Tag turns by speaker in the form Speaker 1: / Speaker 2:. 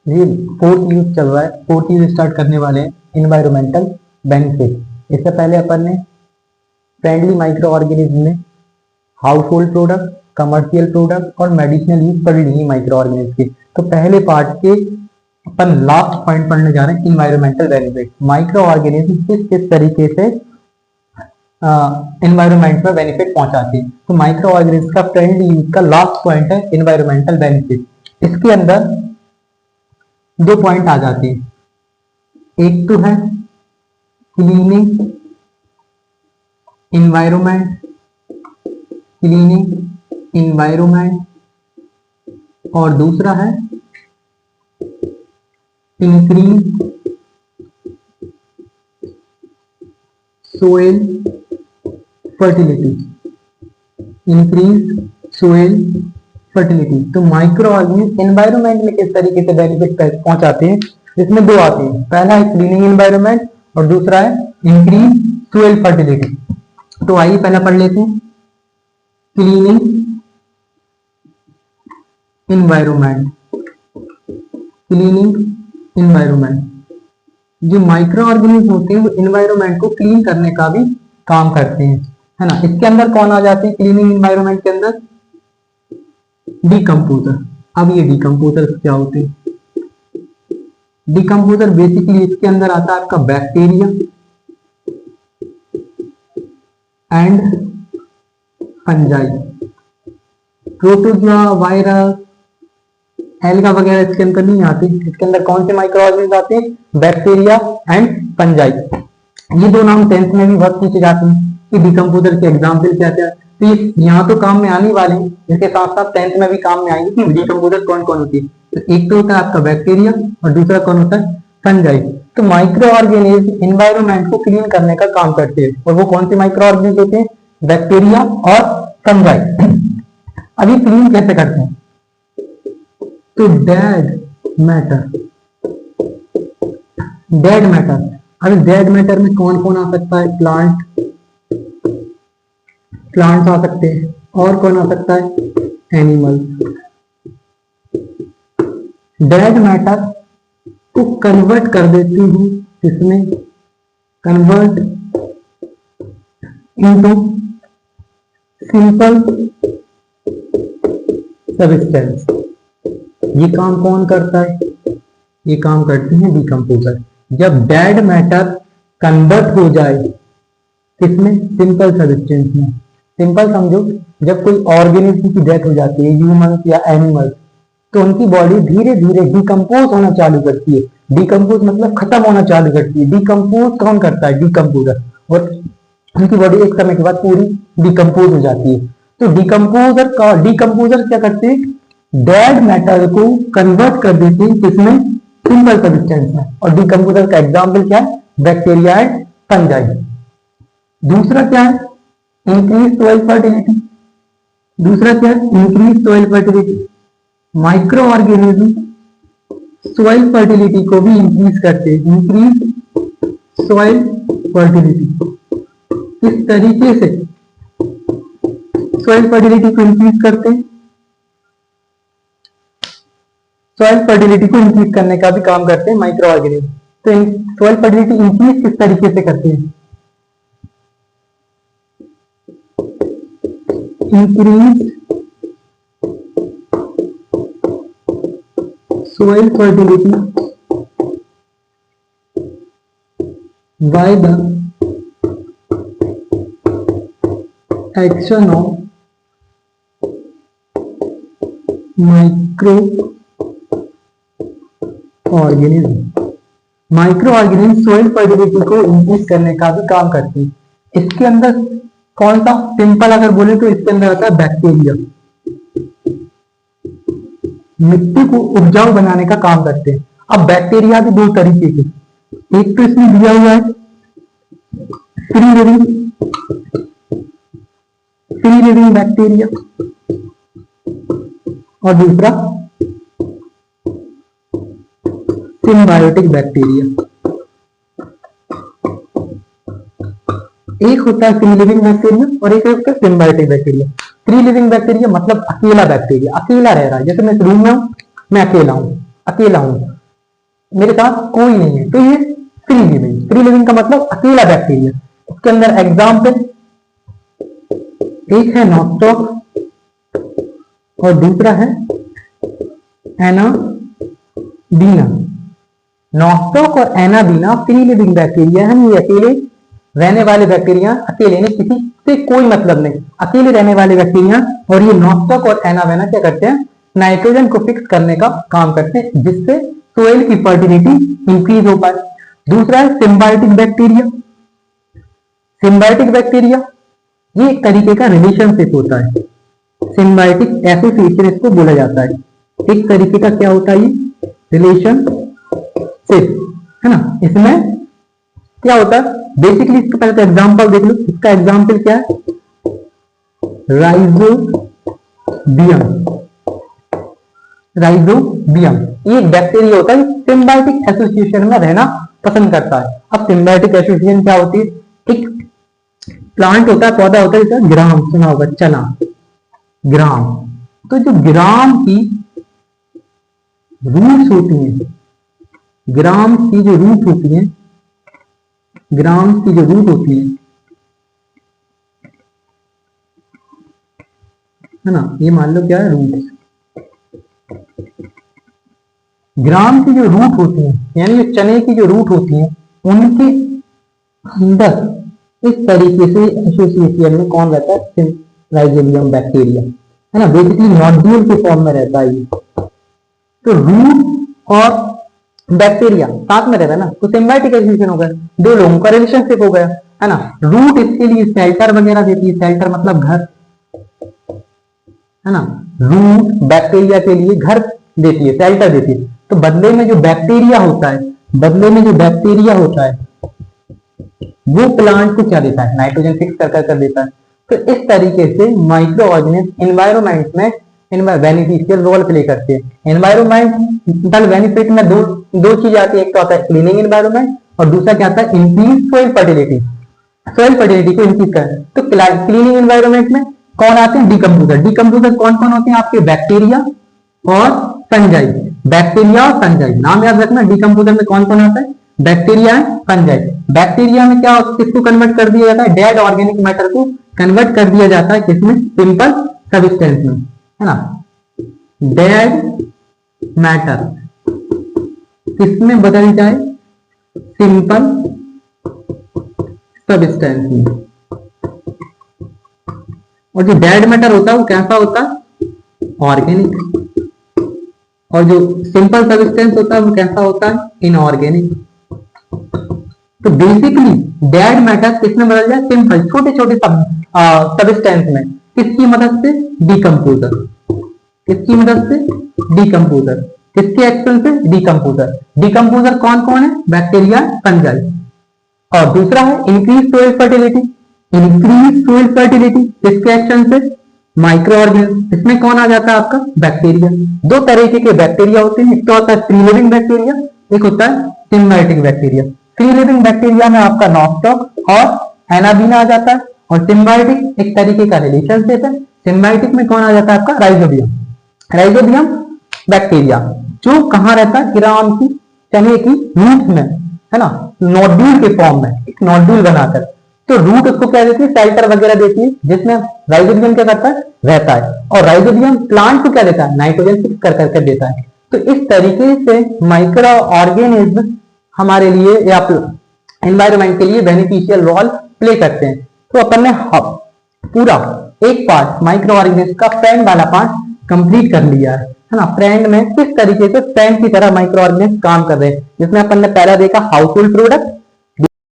Speaker 1: ये fourth use चल रहा है, फोर्थ यूज स्टार्ट करने वाले हैं, इन्वायरमेंटल बेनिफिट। इससे पहले अपन ने फ्रेंडली माइक्रो ऑर्गेनिज्म में house hold product, commercial product और मेडिसिनल यूज पढ़ ली माइक्रो ऑर्गेनिज्म की। तो पहले पार्ट के अपन लास्ट पॉइंट पढ़ने जा रहे हैं, इन्वायरमेंटल बेनिफिट। माइक्रो ऑर्गेनिज्म किस किस तरीके से एनवायरमेंट में बेनिफिट पहुंचाते हैं। तो माइक्रो ऑर्गेनिज्म का फ्रेंडली यूज का लास्ट पॉइंट है इन्वायरमेंटल बेनिफिट। इसके अंदर दो पॉइंट आ जाते हैं, एक तो है क्लीनिंग इन्वायरमेंट, क्लीनिंग इन्वायरमेंट, और दूसरा है increase soil fertility, increase soil fertility. तो माइक्रो ऑर्गेनिज्म एनवायरनमेंट में किस तरीके से बेनिफिट पहुंचाते हैं, जिसमें दो आते हैं, पहला है क्लीनिंग एनवायरनमेंट और दूसरा है इंक्रीज सोइल फर्टिलिटी। तो आइए पहला पढ़ लेते हैं, क्लीनिंग एनवायरनमेंट। क्लीनिंग एनवायरनमेंट, जो माइक्रो ऑर्गेनिज्म होते हैं वो एनवायरनमेंट को क्लीन करने का भी काम करते हैं, है ना। इसके अंदर कौन आ जाते हैं क्लीनिंग एनवायरनमेंट के अंदर, डिकम्पोजर। अब ये डिकम्पोजर क्या होते हैं, डिकम्पोजर बेसिकली इसके अंदर आता है आपका bacteria and fungi. Protozoa, virus, alga वगैरह इसके अंदर नहीं आते। इसके अंदर कौन से माइक्रो ऑर्गेनिज्म आते हैं, बैक्टीरिया एंड फंजाई। ये दो नाम टेंथ में भी बहुत पूछे जाते हैं कि डिकम्पोजर के एग्जाम्पल क्या क्या। तो ये यहाँ तो काम में आने वाले हैं, इसके साथ साथ टेंथ में भी काम में आएंगे कि डिकम्पोजर कौन कौन होती है। तो एक तो होता है आपका बैक्टीरिया और दूसरा कौन होता है, फंजाई। तो माइक्रो ऑर्गेनिज्म एनवायरनमेंट को क्लीन करने का काम करते हैं, और वो कौन से माइक्रो ऑर्गेनिज्म होते हैं, बैक्टीरिया और फंजाई। अभी क्लीन कैसे करते हैं, तो डेड मैटर, डेड मैटर। अभी डेड मैटर में कौन कौन आ सकता है, प्लांट्स आ सकते हैं, और कौन आ सकता है, एनिमल्स। डेड मैटर को कन्वर्ट कर देती हूं, इसमें कन्वर्ट इनटू सिंपल सब्सटेंस। ये काम कौन करता है, ये काम करते हैं डिकम्पोजर। जब डेड मैटर कन्वर्ट हो जाए किसमें, सिंपल सब्सटेंस में। सिंपल समझो, जब कोई ऑर्गेनिज्म की डेथ हो जाती है, ह्यूमन या एनिमल, तो उनकी बॉडी धीरे धीरे डिकम्पोज होना चालू करती है। डिकम्पोज मतलब खत्म होना चालू करती है। डिकम्पोज कौन करता है, डिकम्पोजर। और उनकी बॉडी एक समय के बाद पूरी डिकम्पोज हो जाती है। तो डिकम्पोजर क्या करते हैं, डेड मैटर को कन्वर्ट कर देते हैं किसमें, सिंपल सब्सटेंस में। और डिकम्पोजर का एग्जाम्पल क्या है, बैक्टीरिया एंड फंजाई। दूसरा क्या है, इंक्रीज सोइल फर्टिलिटी। दूसरा क्या है, increase soil fertility. Micro organism soil fertility को भी इंक्रीज करते हैं, इंक्रीज सोइल फर्टिलिटी। इस तरीके से सोइल फर्टिलिटी को इंक्रीज करते हैं। सोइल फर्टिलिटी को इंक्रीज करने का भी काम करते हैं माइक्रो ऑर्गेनिज्म। तो सोइल फर्टिलिटी इंक्रीज किस तरीके से करते हैं, increase soil fertility by the action of micro organism। Micro organism soil fertility को इंक्रीज करने का भी काम करते हैं। इसके अंदर कौन सा, सिंपल अगर बोले तो इसके अंदर आता है बैक्टीरिया। मिट्टी को उपजाऊ बनाने का काम करते हैं। अब बैक्टीरिया भी दो तरीके के, एक तो इसमें दिया हुआ है फ्री लिविंग बैक्टीरिया, और दूसरा सिम्बायोटिक बैक्टीरिया। एक होता है फ्री लिविंग बैक्टीरिया और एक होता है symbiotic bacteria. Free living bacteria मतलब अकेला बैक्टीरिया, अकेला रह रहा है। जैसे मैं इस रूम में हूं, मैं अकेला हूं, मेरे साथ कोई नहीं है, तो ये फ्री लिविंग। फ्री लिविंग का मतलब अकेला बैक्टीरिया। उसके अंदर एग्जाम्पल एक है नॉस्टॉक और दूसरा है एनाबीना। नॉस्टॉक और एनाबीना फ्री लिविंग बैक्टीरिया है, ये अकेले रहने वाले बैक्टीरिया, अकेले नहीं, किसी से कोई मतलब नहीं, अकेले रहने वाले बैक्टीरिया। और ये नॉस्टॉक और एनाबीना क्या करते हैं, नाइट्रोजन को फिक्स करने का काम करते हैं, जिससे सोइल की फर्टिलिटी इंक्रीज हो पाए। दूसरा है सिम्बायोटिक बैक्टीरिया। सिम्बायोटिक बैक्टीरिया ये एक तरीके का रिलेशनशिप होता है, सिम्बायोटिक एसोसिएशन इसको बोला जाता है। एक तरीके का क्या होता है, ये रिलेशनशिप है ना। इसमें क्या होता है, बेसिकली इसका पहले तो एग्जांपल देख लो। इसका एग्जांपल क्या है, राइजोबियम। राइजोबियम ये एक बैक्टीरिया होता है, सिम्बायोटिक एसोसिएशन में रहना पसंद करता है। अब सिम्बायोटिक एसोसिएशन क्या होती है, एक प्लांट होता है, पौधा होता है, जैसे ग्राम सुना होगा, चना, ग्राम। तो जो ग्राम की रूट्स होती हैं, ग्राम की जो रूट होती है, ग्राम की जो रूट होती है ना, ये मान लो क्या है, रूट। ग्राम की जो रूट होती है, यानी जो चने की जो रूट होती है, उनके अंदर इस तरीके से एसोसिएशन में कौन रहता है, राइजोबियम बैक्टीरिया है ना। बेसिकली नोड्यूल के फॉर्म में रहता है ये। तो रूट और बैक्टीरिया साथ में रहता है ना, तो सिम्बायोटिक एसोसिएशन हो गया, दो लोगों का रिलेशनशिप हो गया है ना। रूट इसके लिए शेल्टर वगैरह देती है, शेल्टर मतलब घर है ना। रूट बैक्टीरिया के लिए घर देती है, शेल्टर देती है। तो बदले में जो बैक्टीरिया होता है, बदले में जो बैक्टीरिया होता है वो प्लांट को क्या देता है, नाइट्रोजन फिक्स कर देता है। तो इस तरीके से माइक्रो ऑर्गेनिज्म एनवायरमेंट में बेनिफिशियल रोल प्ले करते हैं। एनवायरमेंटल बेनिफिट में दो चीज आती है, एक तो आता है क्लीनिंग एनवायरमेंट और दूसरा क्या आता है, increase soil fertility. Soil fertility को इंक्रीज कर। तो क्लीनिंग एनवायरमेंट में कौन आते हैं, डिकम्पोजर। डिकम्पोजर कौन कौन होते हैं आपके, बैक्टीरिया और फंजाई। बैक्टीरिया और फंजाई नाम याद रखना। डिकम्पोजर में कौन कौन आता है, बैक्टीरिया एंड फंजाई। बैक्टीरिया में क्या किसको कन्वर्ट कर दिया जाता है, डेड ऑर्गेनिक मैटर को कन्वर्ट कर दिया जाता है, किसमें, सिंपल सब्सटेंस में है ना। डेड मैटर किसमें बदल जाए, सिंपल सब्सटेंस में। और जो डेड मैटर होता है वो कैसा होता है, ऑर्गेनिक। और जो सिंपल सब्सटेंस होता है वो कैसा होता है, इनऑर्गेनिक। तो बेसिकली डेड मैटर किसमें बदल जाए, सिंपल छोटे छोटे सब्सटेंस में। किसकी मदद से, डिकम्पोजर। किसकी मदद से, डिकम्पोजर। किसके एक्शन से, डिकम्पोजर। डिकम्पोजर कौन कौन है, बैक्टीरिया, फंजाई। और दूसरा है increase soil fertility. Increase soil fertility किसके एक्शन से, माइक्रो ऑर्गेनिज्म। इसमें कौन आ जाता है आपका, बैक्टीरिया। दो तरीके के बैक्टीरिया होते हैं, एक तो होता है फ्री लिविंग बैक्टीरिया, एक होता है symbiotic bacteria. Free living bacteria में आपका नॉस्टॉक और एनाबीना आ जाता है, और सिम्बायोटिक एक तरीके का रिलेशनशिप है। सिम्बायोटिक में कौन आ जाता है आपका, राइजोबियम। राइजोबियम बैक्टीरिया जो कहां रहता है, ग्राम की, चने की रूट में है ना, नोड्यूल के फॉर्म में, एक नोड्यूल बनाकर। तो रूट उसको क्या देती है, शेल्टर वगैरह देती है, जिसमें राइजोबियम क्या करता है, रहता है। और राइजोबियम प्लांट को क्या देता है, नाइट्रोजन फिक्स कर देता है। तो इस तरीके से माइक्रो ऑर्गेनिज्म हमारे लिए या एनवायरमेंट के लिए बेनिफिशियल रोल प्ले करते हैं। तो अपन ने पूरा एक पार्ट माइक्रो ऑर्गेनिज्म का फ्रेंड वाला पार्ट कंप्लीट कर लिया है ना। फ्रेंड में किस तरीके से फ्रेंड की तरह माइक्रो ऑर्गेनिज्म काम कर रहे हैं, जिसमें अपन ने पहला देखा हाउस होल्ड प्रोडक्ट,